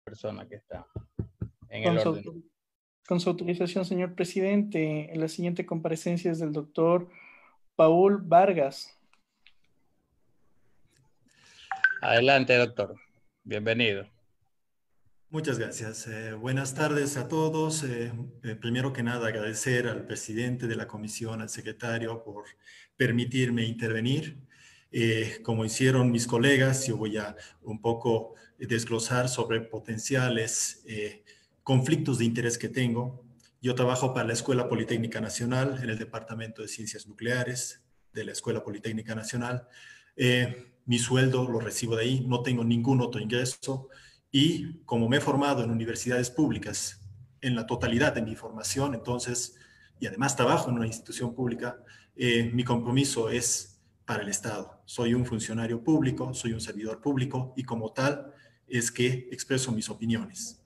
persona que está en el Con su, orden. con su autorización, señor presidente, la siguiente comparecencia es del doctor Paul Vargas. Adelante, doctor. Bienvenido. Muchas gracias. Buenas tardes a todos. Primero que nada, agradecer al presidente de la comisión, al secretario, por permitirme intervenir. Como hicieron mis colegas, yo voy a un poco desglosar sobre potenciales conflictos de interés que tengo. Yo trabajo para la Escuela Politécnica Nacional en el Departamento de Ciencias Nucleares de la Escuela Politécnica Nacional. Mi sueldo lo recibo de ahí, no tengo ningún otro ingreso. Y como me he formado en universidades públicas, en la totalidad de mi formación, entonces, y además trabajo en una institución pública, mi compromiso es para el Estado. Soy un funcionario público, soy un servidor público y como tal es que expreso mis opiniones.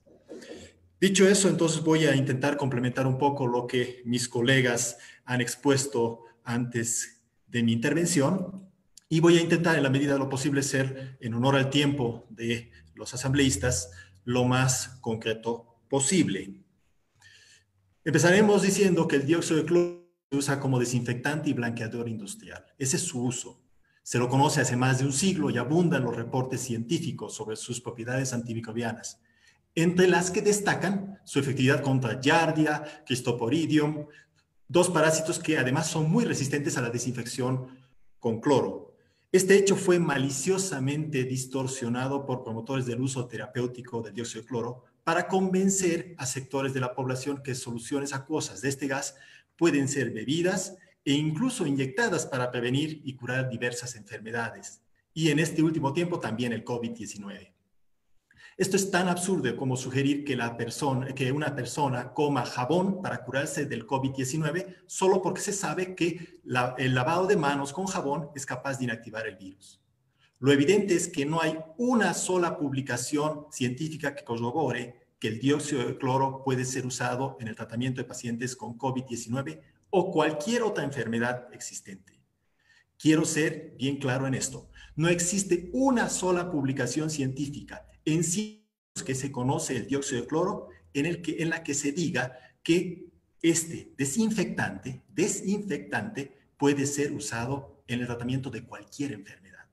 Dicho eso, entonces voy a intentar complementar un poco lo que mis colegas han expuesto antes de mi intervención y voy a intentar en la medida de lo posible ser, en honor al tiempo de los asambleístas, lo más concreto posible. Empezaremos diciendo que el dióxido de cloro se usa como desinfectante y blanqueador industrial. Ese es su uso. Se lo conoce hace más de un siglo y abundan los reportes científicos sobre sus propiedades antimicrobianas, entre las que destacan su efectividad contra Giardia, Cristoporidium, dos parásitos que además son muy resistentes a la desinfección con cloro. Este hecho fue maliciosamente distorsionado por promotores del uso terapéutico del dióxido de cloro para convencer a sectores de la población que soluciones acuosas de este gas pueden ser bebidas e incluso inyectadas para prevenir y curar diversas enfermedades. Y en este último tiempo también el COVID-19. Esto es tan absurdo como sugerir que una persona coma jabón para curarse del COVID-19 solo porque se sabe que el lavado de manos con jabón es capaz de inactivar el virus. Lo evidente es que no hay una sola publicación científica que corrobore que el dióxido de cloro puede ser usado en el tratamiento de pacientes con COVID-19 o cualquier otra enfermedad existente. Quiero ser bien claro en esto. No existe una sola publicación científica en sí que se conoce el dióxido de cloro en la que se diga que este desinfectante puede ser usado en el tratamiento de cualquier enfermedad.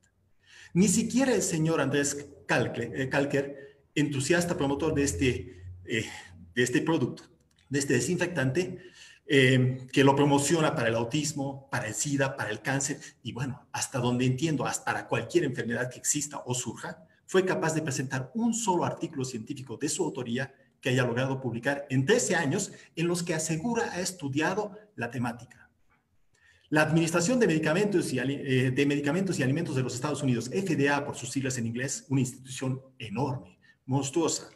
Ni siquiera el señor Andrés Kalker, entusiasta promotor de este producto, de este desinfectante, que lo promociona para el autismo, para el SIDA, para el cáncer y bueno, hasta donde entiendo, hasta para cualquier enfermedad que exista o surja, fue capaz de presentar un solo artículo científico de su autoría que haya logrado publicar en 13 años en los que asegura ha estudiado la temática. La Administración de Medicamentos y Alimentos de los Estados Unidos, FDA por sus siglas en inglés, una institución enorme, monstruosa,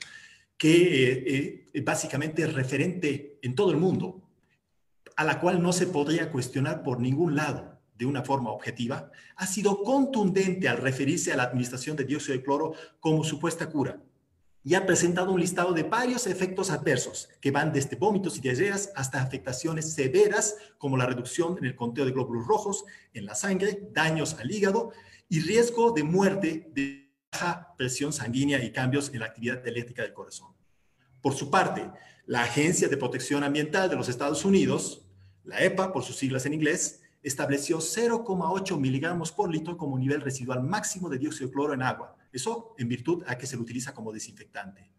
que básicamente es referente en todo el mundo, a la cual no se podría cuestionar por ningún lado de una forma objetiva, ha sido contundente al referirse a la administración de dióxido de cloro como supuesta cura y ha presentado un listado de varios efectos adversos que van desde vómitos y diarreas hasta afectaciones severas como la reducción en el conteo de glóbulos rojos en la sangre, daños al hígado y riesgo de muerte de baja presión sanguínea y cambios en la actividad eléctrica del corazón. Por su parte, la Agencia de Protección Ambiental de los Estados Unidos, la EPA por sus siglas en inglés, estableció 0,8 miligramos por litro como nivel residual máximo de dióxido de cloro en agua. Eso en virtud a que se lo utiliza como desinfectante.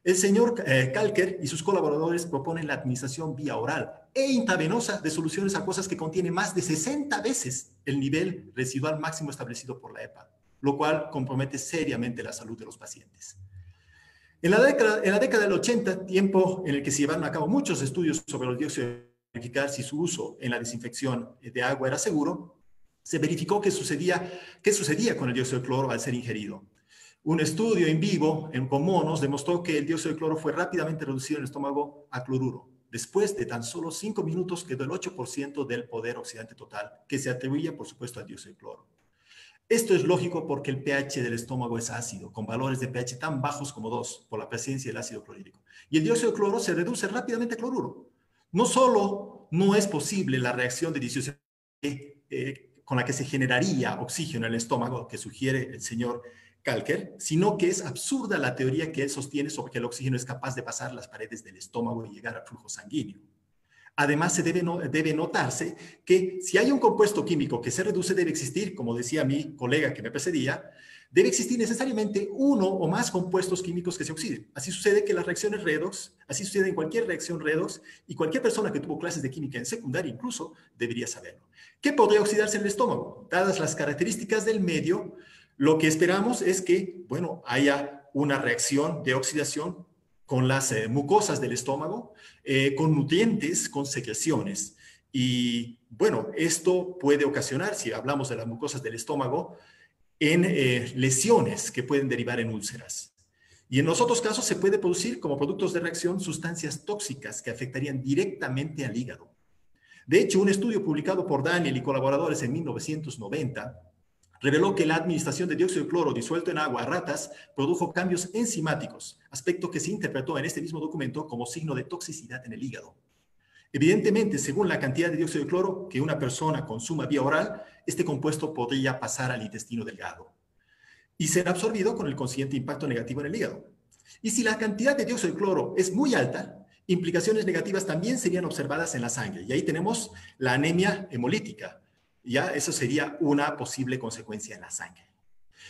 El señor Kalker y sus colaboradores proponen la administración vía oral e intravenosa de soluciones acuosas que contiene más de 60 veces el nivel residual máximo establecido por la EPA, lo cual compromete seriamente la salud de los pacientes. En la década del 80, tiempo en el que se llevaron a cabo muchos estudios sobre el dióxido de cloro, verificar si su uso en la desinfección de agua era seguro, se verificó qué sucedía con el dióxido de cloro al ser ingerido. Un estudio en vivo con monos demostró que el dióxido de cloro fue rápidamente reducido en el estómago a cloruro. Después de tan solo 5 minutos quedó el 8% del poder oxidante total, que se atribuía, por supuesto, al dióxido de cloro. Esto es lógico porque el pH del estómago es ácido, con valores de pH tan bajos como 2, por la presencia del ácido clorhídrico. Y el dióxido de cloro se reduce rápidamente a cloruro. No solo no es posible la reacción de disociación con la que se generaría oxígeno en el estómago, que sugiere el señor Kalker, sino que es absurda la teoría que él sostiene sobre que el oxígeno es capaz de pasar las paredes del estómago y llegar al flujo sanguíneo. Además, debe notarse que si hay un compuesto químico que se reduce, debe existir, como decía mi colega que me precedía, debe existir necesariamente uno o más compuestos químicos que se oxiden. Así sucede que las reacciones redox, así sucede en cualquier reacción redox, y cualquier persona que tuvo clases de química en secundaria incluso debería saberlo. ¿Qué podría oxidarse en el estómago? Dadas las características del medio, lo que esperamos es que, bueno, haya una reacción de oxidación con las mucosas del estómago, con nutrientes, con secreciones. Y, bueno, esto puede ocasionar, si hablamos de las mucosas del estómago, en lesiones que pueden derivar en úlceras. Y en los otros casos se puede producir como productos de reacción sustancias tóxicas que afectarían directamente al hígado. De hecho, un estudio publicado por Daniel y colaboradores en 1990 reveló que la administración de dióxido de cloro disuelto en agua a ratas produjo cambios enzimáticos, aspecto que se interpretó en este mismo documento como signo de toxicidad en el hígado. Evidentemente, según la cantidad de dióxido de cloro que una persona consuma vía oral, este compuesto podría pasar al intestino delgado y ser absorbido con el consiguiente impacto negativo en el hígado. Y si la cantidad de dióxido de cloro es muy alta, implicaciones negativas también serían observadas en la sangre. Y ahí tenemos la anemia hemolítica. Ya eso sería una posible consecuencia en la sangre.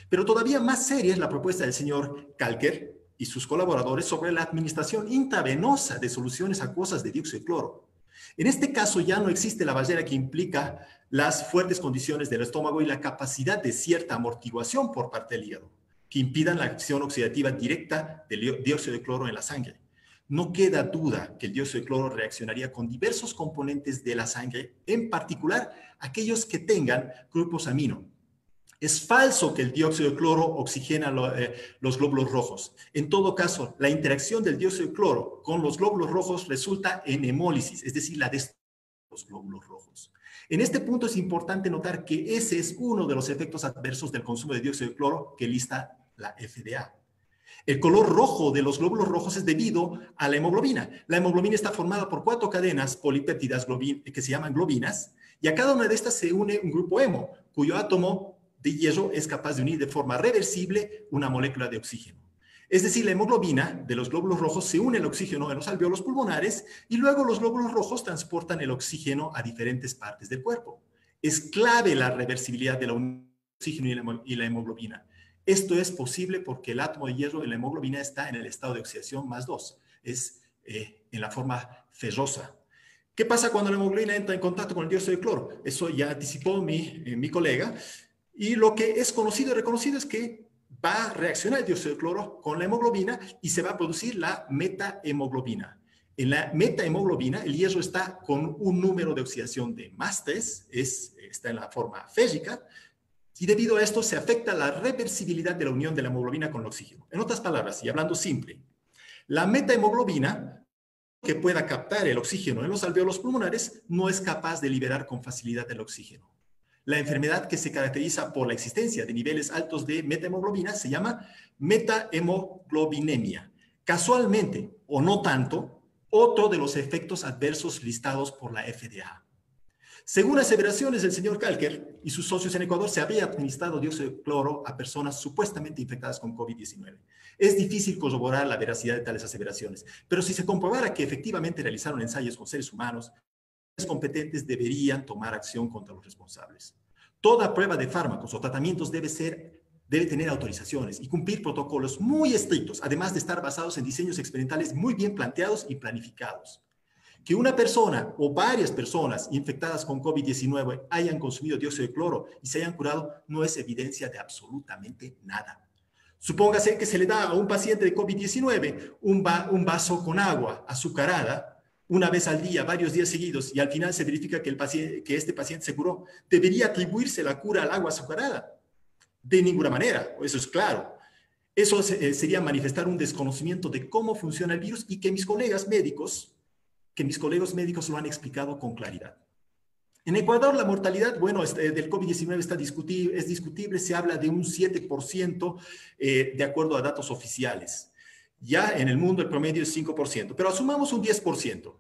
Pero todavía más seria es la propuesta del señor Kalker y sus colaboradores sobre la administración intravenosa de soluciones acuosas de dióxido de cloro. En este caso ya no existe la barrera que implica las fuertes condiciones del estómago y la capacidad de cierta amortiguación por parte del hígado, que impidan la acción oxidativa directa del dióxido de cloro en la sangre. No queda duda que el dióxido de cloro reaccionaría con diversos componentes de la sangre, en particular aquellos que tengan grupos amino. Es falso que el dióxido de cloro oxigena los glóbulos rojos. En todo caso, la interacción del dióxido de cloro con los glóbulos rojos resulta en hemólisis, es decir, la destrucción de los glóbulos rojos. En este punto es importante notar que ese es uno de los efectos adversos del consumo de dióxido de cloro que lista la FDA. El color rojo de los glóbulos rojos es debido a la hemoglobina. La hemoglobina está formada por 4 cadenas polipéptidas que se llaman globinas, y a cada una de estas se une un grupo hemo, cuyo átomo de hierro es capaz de unir de forma reversible una molécula de oxígeno. Es decir, la hemoglobina de los glóbulos rojos se une al oxígeno en los alvéolos pulmonares y luego los glóbulos rojos transportan el oxígeno a diferentes partes del cuerpo. Es clave la reversibilidad de la unión del oxígeno y la hemoglobina. Esto es posible porque el átomo de hierro en la hemoglobina está en el estado de oxidación +2, es en la forma ferrosa. ¿Qué pasa cuando la hemoglobina entra en contacto con el dióxido de cloro? Eso ya anticipó mi colega. Y lo que es conocido y reconocido es que va a reaccionar el dióxido de cloro con la hemoglobina y se va a producir la metahemoglobina. En la metahemoglobina, el hierro está con un número de oxidación de +3, está en la forma férrica, y debido a esto se afecta la reversibilidad de la unión de la hemoglobina con el oxígeno. En otras palabras, y hablando simple, la metahemoglobina, que pueda captar el oxígeno en los alvéolos pulmonares, no es capaz de liberar con facilidad el oxígeno. La enfermedad que se caracteriza por la existencia de niveles altos de metahemoglobina se llama metahemoglobinemia. Casualmente, o no tanto, otro de los efectos adversos listados por la FDA. Según aseveraciones del señor Kalker y sus socios en Ecuador, se había administrado dióxido de cloro a personas supuestamente infectadas con COVID-19. Es difícil corroborar la veracidad de tales aseveraciones, pero si se comprobara que efectivamente realizaron ensayos con seres humanos, los competentes deberían tomar acción contra los responsables. Toda prueba de fármacos o tratamientos debe tener autorizaciones y cumplir protocolos muy estrictos, además de estar basados en diseños experimentales muy bien planteados y planificados. Que una persona o varias personas infectadas con COVID-19 hayan consumido dióxido de cloro y se hayan curado no es evidencia de absolutamente nada. Supóngase que se le da a un paciente de COVID-19 un vaso con agua azucarada una vez al día, varios días seguidos, y al final se verifica que este paciente se curó. ¿Debería atribuirse la cura al agua azucarada? De ninguna manera, eso es claro. Eso sería manifestar un desconocimiento de cómo funciona el virus y que mis colegas médicos lo han explicado con claridad. En Ecuador, la mortalidad, del COVID-19 es discutible, se habla de un 7% de acuerdo a datos oficiales. Ya en el mundo el promedio es 5%, pero asumamos un 10%.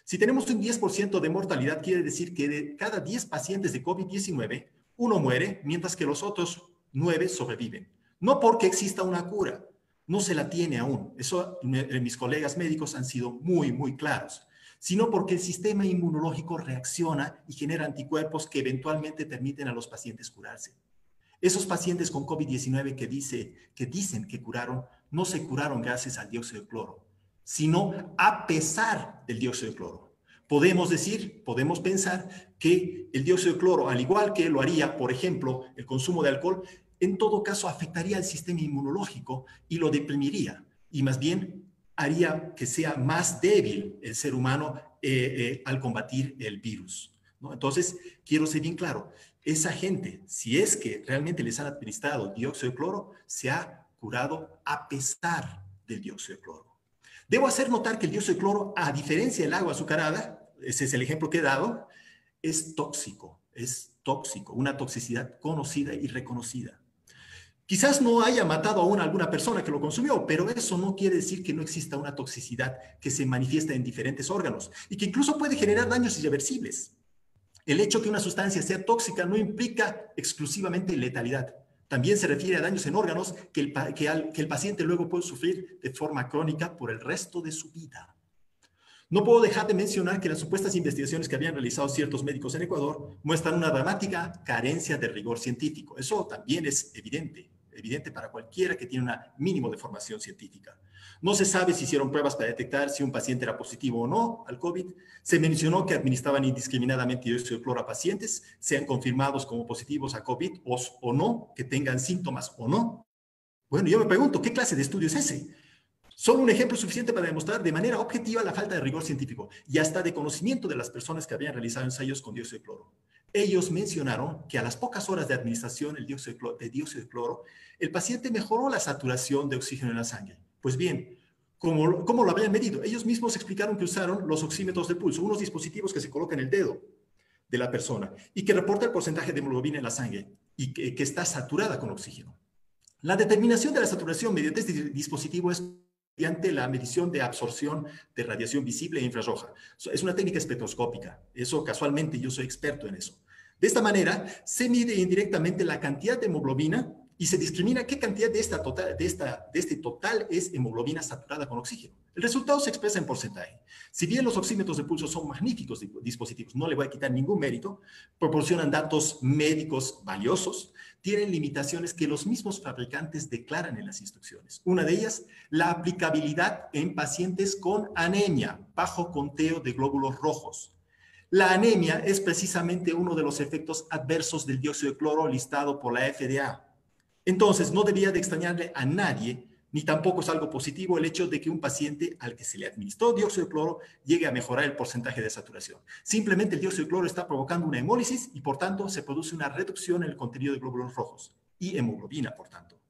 Si tenemos un 10% de mortalidad, quiere decir que de cada 10 pacientes de COVID-19, uno muere, mientras que los otros 9 sobreviven. No porque exista una cura, no se la tiene aún. Eso mis colegas médicos han sido muy, muy claros. Sino porque el sistema inmunológico reacciona y genera anticuerpos que eventualmente permiten a los pacientes curarse. Esos pacientes con COVID-19 que dicen que curaron, no se curaron gracias al dióxido de cloro, sino a pesar del dióxido de cloro. Podemos pensar que el dióxido de cloro, al igual que lo haría, por ejemplo, el consumo de alcohol, en todo caso afectaría al sistema inmunológico y lo deprimiría, y más bien haría que sea más débil el ser humano al combatir el virus, ¿no? Entonces, quiero ser bien claro, esa gente, si es que realmente les han administrado dióxido de cloro, se ha curado a pesar del dióxido de cloro. Debo hacer notar que el dióxido de cloro, a diferencia del agua azucarada, ese es el ejemplo que he dado, es tóxico, una toxicidad conocida y reconocida. Quizás no haya matado aún a alguna persona que lo consumió, pero eso no quiere decir que no exista una toxicidad que se manifiesta en diferentes órganos y que incluso puede generar daños irreversibles. El hecho que una sustancia sea tóxica no implica exclusivamente letalidad. También se refiere a daños en órganos que el paciente luego puede sufrir de forma crónica por el resto de su vida. No puedo dejar de mencionar que las supuestas investigaciones que habían realizado ciertos médicos en Ecuador muestran una dramática carencia de rigor científico. Eso también es evidente para cualquiera que tiene un mínimo de formación científica. No se sabe si hicieron pruebas para detectar si un paciente era positivo o no al COVID. Se mencionó que administraban indiscriminadamente dióxido de cloro a pacientes, sean confirmados como positivos a COVID o no, que tengan síntomas o no. Bueno, yo me pregunto, ¿qué clase de estudio es ese? Solo un ejemplo suficiente para demostrar de manera objetiva la falta de rigor científico y hasta de conocimiento de las personas que habían realizado ensayos con dióxido de cloro. Ellos mencionaron que a las pocas horas de administración de dióxido de cloro, el paciente mejoró la saturación de oxígeno en la sangre. Pues bien, ¿cómo lo habían medido? Ellos mismos explicaron que usaron los oxímetros de pulso, unos dispositivos que se colocan en el dedo de la persona y que reporta el porcentaje de hemoglobina en la sangre y que está saturada con oxígeno. La determinación de la saturación mediante este dispositivo es mediante la medición de absorción de radiación visible e infrarroja. Es una técnica espectroscópica. Eso casualmente yo soy experto en eso. De esta manera se mide indirectamente la cantidad de hemoglobina y se discrimina qué cantidad de este total es hemoglobina saturada con oxígeno. El resultado se expresa en porcentaje. Si bien los oxímetros de pulso son magníficos dispositivos, no le voy a quitar ningún mérito, proporcionan datos médicos valiosos, tienen limitaciones que los mismos fabricantes declaran en las instrucciones. Una de ellas, la aplicabilidad en pacientes con anemia, bajo conteo de glóbulos rojos. La anemia es precisamente uno de los efectos adversos del dióxido de cloro listado por la FDA. Entonces, no debería de extrañarle a nadie, ni tampoco es algo positivo el hecho de que un paciente al que se le administró dióxido de cloro llegue a mejorar el porcentaje de saturación. Simplemente el dióxido de cloro está provocando una hemólisis y por tanto se produce una reducción en el contenido de glóbulos rojos y hemoglobina, por tanto.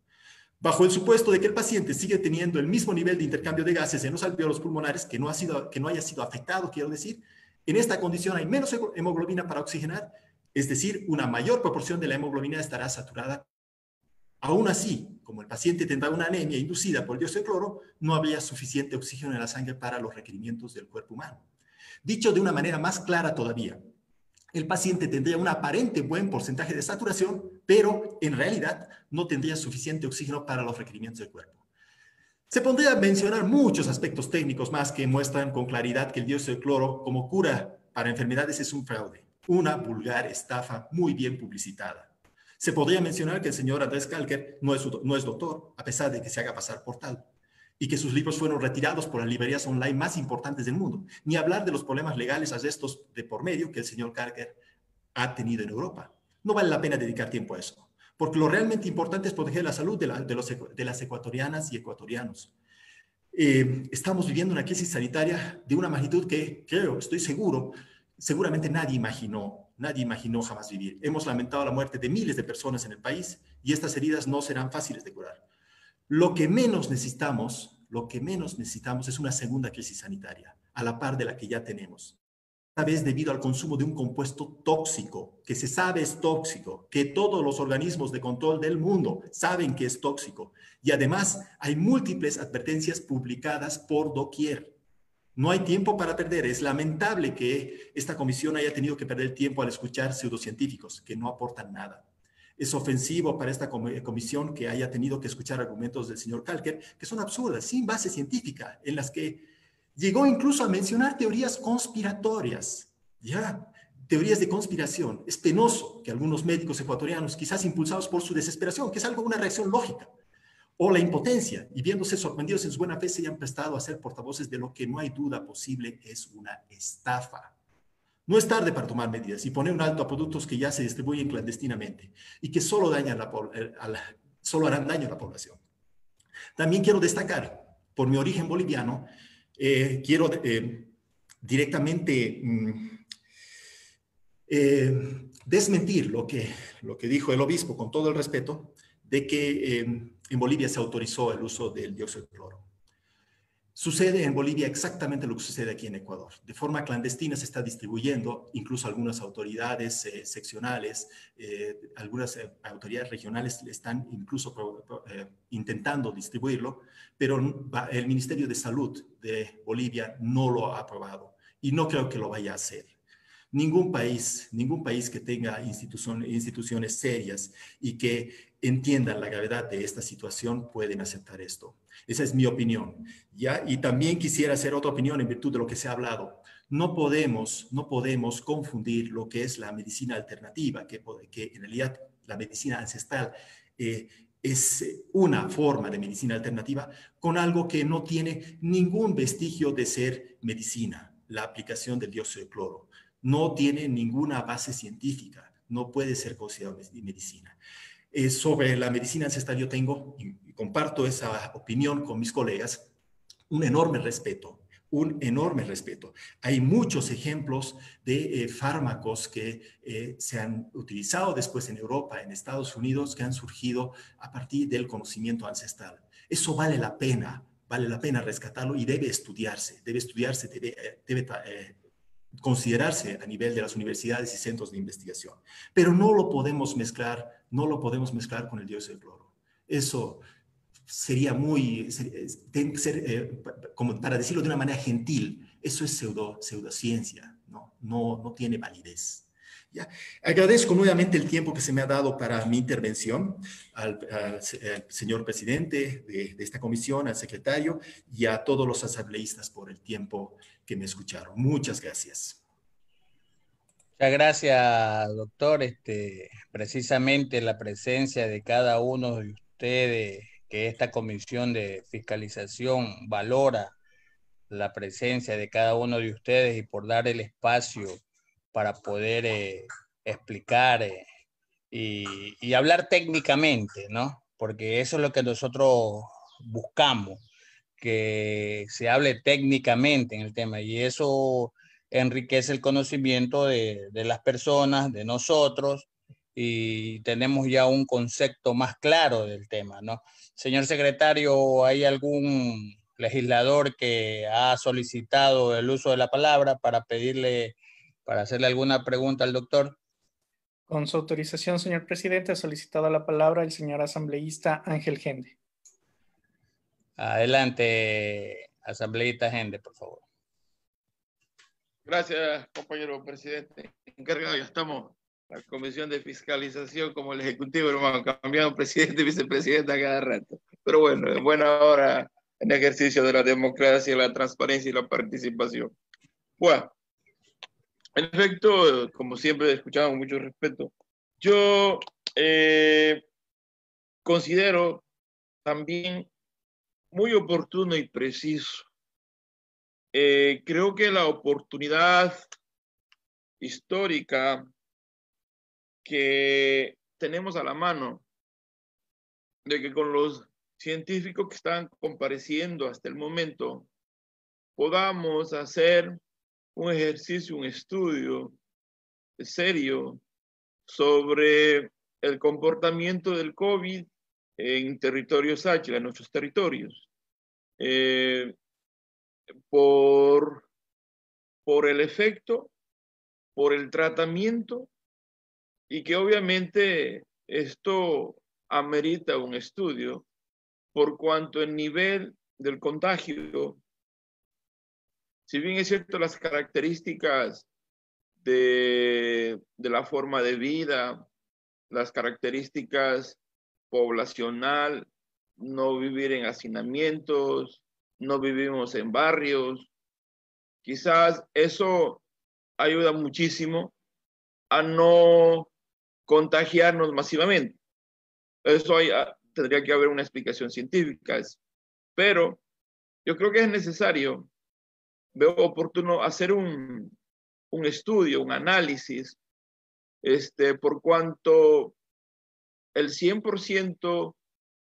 Bajo el supuesto de que el paciente sigue teniendo el mismo nivel de intercambio de gases en los alvéolos pulmonares, que no haya sido afectado, quiero decir, en esta condición hay menos hemoglobina para oxigenar, es decir, una mayor proporción de la hemoglobina estará saturada. Aún así, como el paciente tendrá una anemia inducida por el dióxido de cloro, no habría suficiente oxígeno en la sangre para los requerimientos del cuerpo humano. Dicho de una manera más clara todavía, el paciente tendría un aparente buen porcentaje de saturación, pero en realidad no tendría suficiente oxígeno para los requerimientos del cuerpo. Se podría mencionar muchos aspectos técnicos más que muestran con claridad que el dióxido de cloro como cura para enfermedades es un fraude, una vulgar estafa muy bien publicitada. Se podría mencionar que el señor Andrés Kalker no es doctor, a pesar de que se haga pasar por tal, y que sus libros fueron retirados por las librerías online más importantes del mundo, ni hablar de los problemas legales arrestos de por medio que el señor Kalker ha tenido en Europa. No vale la pena dedicar tiempo a eso, porque lo realmente importante es proteger la salud de las ecuatorianas y ecuatorianos. Estamos viviendo una crisis sanitaria de una magnitud que estoy seguro, seguramente nadie imaginó jamás vivir. Hemos lamentado la muerte de miles de personas en el país y estas heridas no serán fáciles de curar. Lo que menos necesitamos es una segunda crisis sanitaria, a la par de la que ya tenemos. Esta vez debido al consumo de un compuesto tóxico, que se sabe es tóxico, que todos los organismos de control del mundo saben que es tóxico. Y además hay múltiples advertencias publicadas por doquier. No hay tiempo para perder. Es lamentable que esta comisión haya tenido que perder tiempo al escuchar pseudocientíficos que no aportan nada. Es ofensivo para esta comisión que haya tenido que escuchar argumentos del señor Kalker que son absurdas, sin base científica, en las que llegó incluso a mencionar teorías conspiratorias, ¿ya? Teorías de conspiración. Es penoso que algunos médicos ecuatorianos, quizás impulsados por su desesperación, que es algo, una reacción lógica, o la impotencia, y viéndose sorprendidos en su buena fe, se hayan prestado a ser portavoces de lo que no hay duda posible es una estafa. No es tarde para tomar medidas y poner un alto a productos que ya se distribuyen clandestinamente y que solo solo harán daño a la población. También quiero destacar, por mi origen boliviano, quiero directamente desmentir lo que dijo el obispo, con todo el respeto, de que en Bolivia se autorizó el uso del dióxido de cloro. Sucede en Bolivia exactamente lo que sucede aquí en Ecuador. De forma clandestina se está distribuyendo, incluso algunas autoridades seccionales, algunas autoridades regionales están incluso intentando distribuirlo, pero el Ministerio de Salud de Bolivia no lo ha aprobado y no creo que lo vaya a hacer. Ningún país que tenga instituciones serias y que entiendan la gravedad de esta situación pueden aceptar esto. Esa es mi opinión, ¿ya? Y también quisiera hacer otra opinión en virtud de lo que se ha hablado. No podemos confundir lo que es la medicina alternativa, que en realidad la medicina ancestral es una forma de medicina alternativa, con algo que no tiene ningún vestigio de ser medicina, la aplicación del dióxido de cloro. No tiene ninguna base científica, no puede ser considerado medicina. Sobre la medicina ancestral yo tengo, y comparto esa opinión con mis colegas, un enorme respeto. Hay muchos ejemplos de fármacos que se han utilizado después en Europa, en Estados Unidos, que han surgido a partir del conocimiento ancestral. Eso vale la pena rescatarlo y debe estudiarse, debe considerarse a nivel de las universidades y centros de investigación. Pero no lo podemos mezclar con el dióxido de cloro. Eso sería tiene que ser, como para decirlo de una manera gentil, eso es pseudociencia, no tiene validez. ¿Ya? Agradezco nuevamente el tiempo que se me ha dado para mi intervención al señor presidente de esta comisión, al secretario y a todos los asambleístas por el tiempo que me escucharon. Muchas gracias. Muchas gracias, doctor. Precisamente la presencia de cada uno de ustedes, que esta comisión de fiscalización valora la presencia de cada uno de ustedes y por dar el espacio para poder explicar y hablar técnicamente, ¿no? Porque eso es lo que nosotros buscamos, que se hable técnicamente en el tema y eso enriquece el conocimiento de las personas, de nosotros, y tenemos ya un concepto más claro del tema, ¿no? Señor secretario, ¿hay algún legislador que ha solicitado el uso de la palabra para hacerle alguna pregunta al doctor? Con su autorización, señor presidente, ha solicitado la palabra el señor asambleísta Ángel Gende. Adelante, asambleísta Gende, por favor. Gracias, compañero presidente. Encargado, ya estamos. La comisión de fiscalización como el ejecutivo, hermano, cambiando presidente y vicepresidente a cada rato. Pero bueno, es buena hora en ejercicio de la democracia, la transparencia y la participación. Bueno, en efecto, como siempre escuchamos con mucho respeto, yo considero también muy oportuno y preciso. Creo que la oportunidad histórica que tenemos a la mano de que con los científicos que están compareciendo hasta el momento podamos hacer un ejercicio, un estudio serio sobre el comportamiento del COVID en territorios Sáchila, en nuestros territorios. Por el efecto, por el tratamiento, y que obviamente esto amerita un estudio por cuanto el nivel del contagio, si bien es cierto las características de la forma de vida, las características poblacional, no vivir en hacinamientos, no vivimos en barrios. Quizás eso ayuda muchísimo a no contagiarnos masivamente. Eso tendría que haber una explicación científica. Pero yo creo que es necesario, veo oportuno hacer un estudio, un análisis, por cuanto el 100%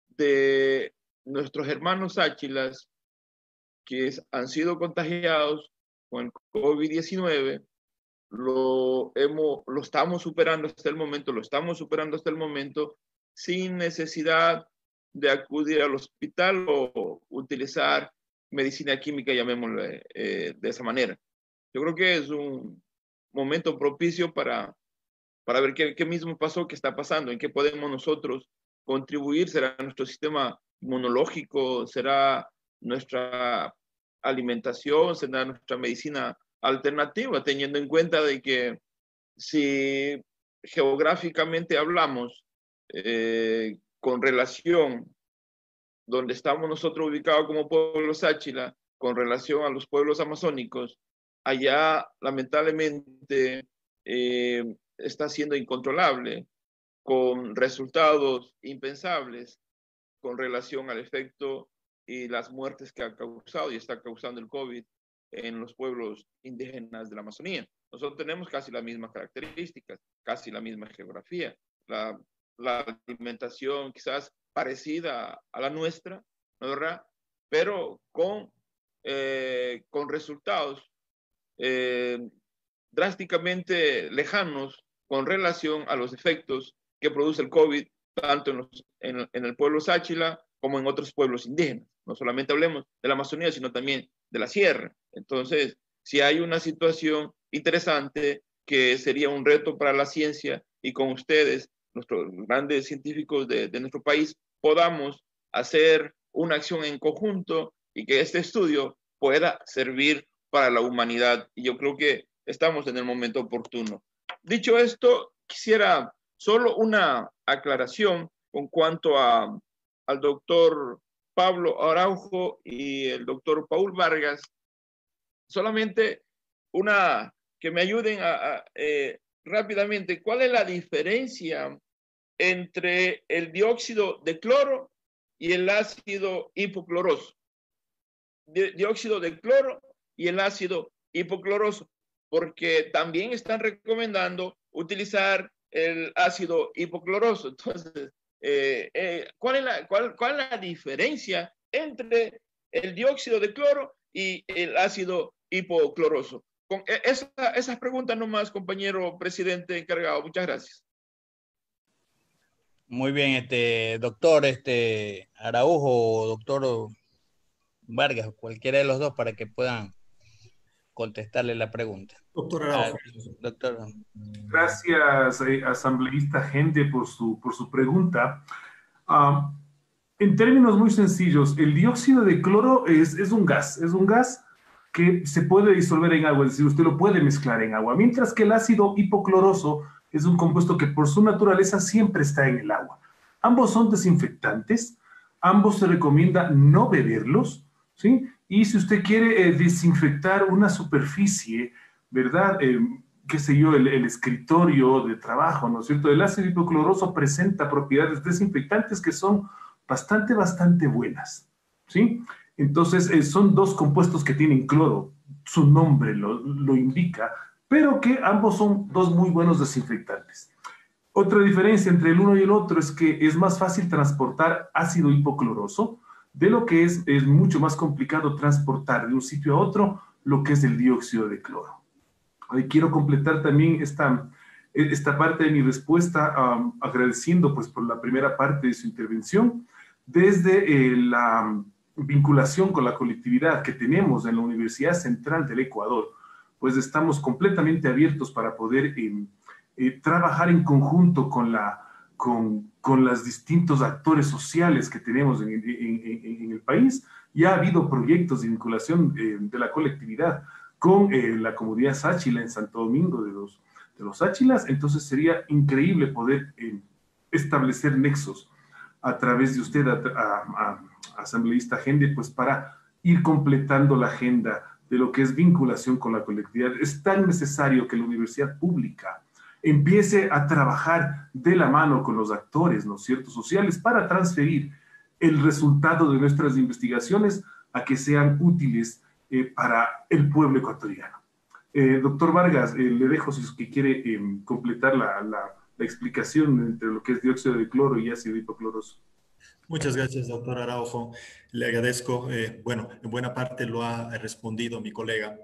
de nuestros hermanos áchilas que han sido contagiados con el COVID-19 lo estamos superando hasta el momento, sin necesidad de acudir al hospital o utilizar medicina química, llamémosle de esa manera. Yo creo que es un momento propicio para ver qué mismo pasó, qué está pasando, en qué podemos nosotros contribuir. ¿Será nuestro sistema inmunológico? ¿Será nuestra alimentación? ¿Será nuestra medicina alternativa? Teniendo en cuenta de que si geográficamente hablamos con relación donde estamos nosotros ubicados como pueblos Áchila, con relación a los pueblos amazónicos, allá lamentablemente está siendo incontrolable, con resultados impensables con relación al efecto y las muertes que ha causado y está causando el COVID en los pueblos indígenas de la Amazonía. Nosotros tenemos casi las mismas características, casi la misma geografía, la alimentación quizás parecida a la nuestra, ¿no es verdad? Pero con resultados drásticamente lejanos con relación a los efectos que produce el COVID, tanto en el pueblo Sáchila como en otros pueblos indígenas. No solamente hablemos de la Amazonía, sino también de la sierra. Entonces, si hay una situación interesante que sería un reto para la ciencia y con ustedes, nuestros grandes científicos de nuestro país, podamos hacer una acción en conjunto y que este estudio pueda servir para la humanidad. Y yo creo que estamos en el momento oportuno. Dicho esto, quisiera solo una aclaración con cuanto al doctor Pablo Araujo y el doctor Paul Vargas. Solamente que me ayuden rápidamente. ¿Cuál es la diferencia entre el dióxido de cloro y el ácido hipocloroso? Dióxido de cloro y el ácido hipocloroso, porque también están recomendando utilizar el ácido hipocloroso. Entonces, ¿cuál es la diferencia entre el dióxido de cloro y el ácido hipocloroso? Con esas preguntas nomás, compañero presidente encargado. Muchas gracias. Muy bien, doctor Araujo o doctor Vargas, cualquiera de los dos, para que puedan contestarle la pregunta. Doctor Araujo. Doctor. Gracias, asambleísta Gente, por su pregunta. En términos muy sencillos, el dióxido de cloro es un gas que se puede disolver en agua, es decir, usted lo puede mezclar en agua, mientras que el ácido hipocloroso es un compuesto que por su naturaleza siempre está en el agua. Ambos son desinfectantes, ambos se recomienda no beberlos, ¿sí? Y si usted quiere desinfectar una superficie, ¿verdad? Qué sé yo, el escritorio de trabajo, ¿no es cierto? El ácido hipocloroso presenta propiedades desinfectantes que son bastante buenas, ¿sí? Entonces, son dos compuestos que tienen cloro, su nombre lo indica, pero que ambos son dos muy buenos desinfectantes. Otra diferencia entre el uno y el otro es que es más fácil transportar ácido hipocloroso, de lo que es mucho más complicado transportar de un sitio a otro lo que es el dióxido de cloro. Quiero completar también esta parte de mi respuesta agradeciendo pues por la primera parte de su intervención, desde la vinculación con la colectividad que tenemos en la Universidad Central del Ecuador, pues estamos completamente abiertos para poder trabajar en conjunto con los distintos actores sociales que tenemos en el país. Ya ha habido proyectos de vinculación de la colectividad con la comunidad sáchila en Santo Domingo de los Áchilas, entonces sería increíble poder establecer nexos a través de usted, asambleísta Gende, pues para ir completando la agenda de lo que es vinculación con la colectividad. Es tan necesario que la universidad pública empiece a trabajar de la mano con los actores, ¿no es cierto?, sociales, para transferir el resultado de nuestras investigaciones a que sean útiles para el pueblo ecuatoriano. Doctor Vargas, le dejo si es que quiere completar la explicación entre lo que es dióxido de cloro y ácido hipocloroso. Muchas gracias, doctor Araujo. Le agradezco. Bueno, en buena parte lo ha respondido mi colega.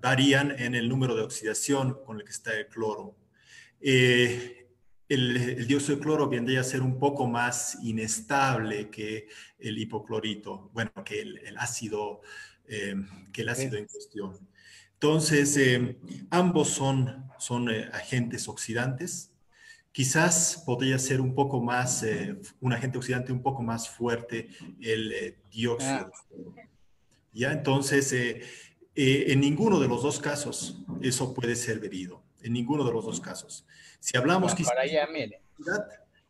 Varían en el número de oxidación con el que está el cloro. El dióxido de cloro vendría a ser un poco más inestable que el hipoclorito, bueno, que el ácido en cuestión. Entonces, ambos son agentes oxidantes. Quizás podría ser un poco más, un agente oxidante un poco más fuerte el dióxido de cloro. ¿Ya? Entonces, en ninguno de los dos casos eso puede ser bebido. En ninguno de los dos casos. Si hablamos para allá, mire.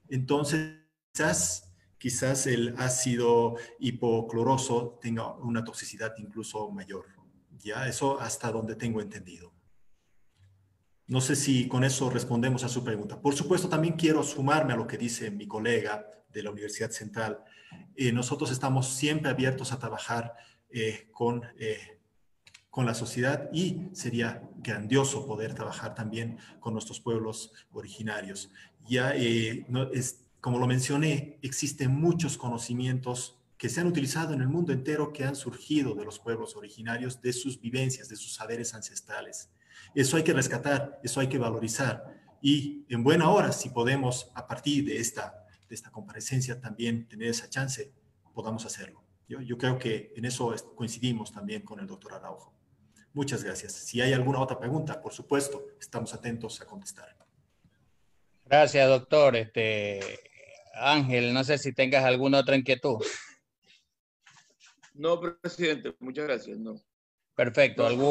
Entonces quizás el ácido hipocloroso tenga una toxicidad incluso mayor. ¿Ya? Eso hasta donde tengo entendido. No sé si con eso respondemos a su pregunta. Por supuesto, también quiero sumarme a lo que dice mi colega de la Universidad Central. Nosotros estamos siempre abiertos a trabajar con la sociedad y sería grandioso poder trabajar también con nuestros pueblos originarios. Ya, como lo mencioné, existen muchos conocimientos que se han utilizado en el mundo entero que han surgido de los pueblos originarios, de sus vivencias, de sus saberes ancestrales. Eso hay que rescatar, eso hay que valorizar y en buena hora, si podemos a partir de esta comparecencia también tener esa chance, podamos hacerlo. Yo creo que en eso coincidimos también con el doctor Araujo. Muchas gracias. Si hay alguna otra pregunta, por supuesto, estamos atentos a contestar. Gracias, doctor. Ángel, no sé si tengas alguna otra inquietud. No, presidente, muchas gracias. No. Perfecto. ¿Algún